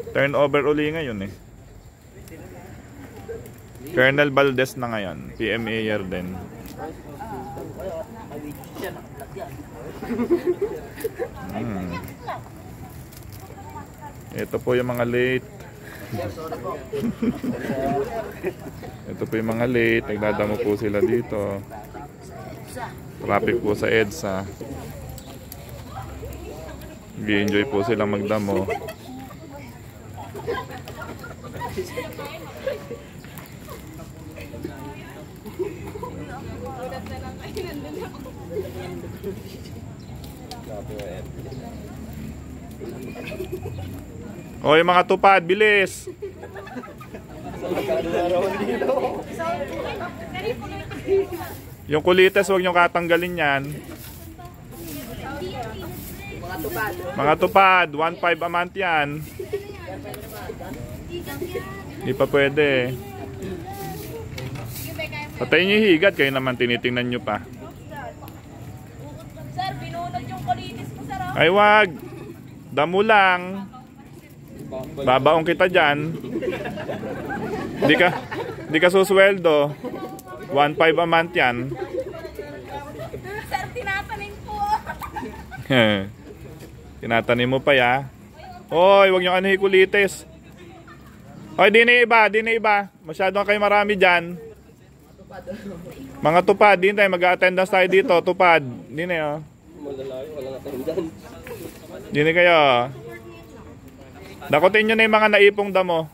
Turnover uli ngayon eh. Colonel Valdez na ngayon. PMA year din. Ito po yung mga late. Ito po yung mga late. Nagdadamo po sila dito. Traffic po sa EDSA. Nag-enjoy po silang magdamo. O yung mga tupad, bilis. Yung kulites, huwag nyo katanggalin yan. Mga tupad, 1.5 a month yan. Hindi pa pwede. Patayin nyo yung higad, kayo naman tinitingnan nyo pa. Sir, binunod yung kulitis ko, sir. Ay wag, damo lang. Babaong kita dyan. Di ka susweldo. 1.5 a month yan. Sir, tinatanim po. Tinatanim mo pa ya. Hoy, wag nyo ano hikulitis. Hoy, di na iba. Masyado kayo marami dyan. Mga tupad, di tayo mag-attendance tayo dito. Tupad, di na yun. Di na kayo. Dakutin nyo na yung mga naipong damo.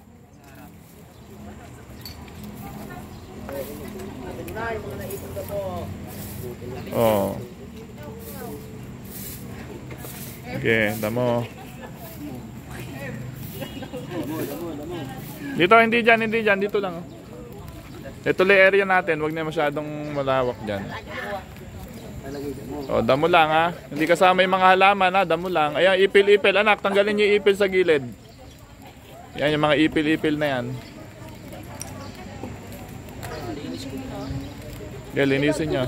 Oh. Okay, damo. Dito, hindi dyan. Dito lang. Ito lang area natin. Huwag na masyadong malawak dyan. O, damo lang ha. Hindi kasama yung mga halaman ha. Damo lang. Ayan, ipil-ipil. Anak, tanggalin yung ipil sa gilid. Yan, yung mga ipil-ipil na yan. Yan, linisin nyo.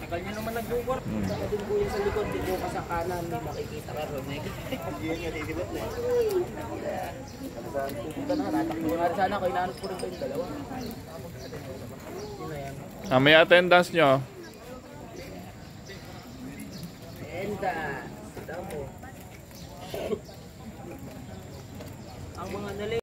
Tagal nyo naman nag-work. Saka din po yung sa likod, di po ka sa kanan, may makikita ka ron. Yun nga, didibot na. Pupunta na, natakbo nga sana ako, inaanap ko rin kayong dalawa. May attendance nyo. Attendance. Damo. Ang mga nali.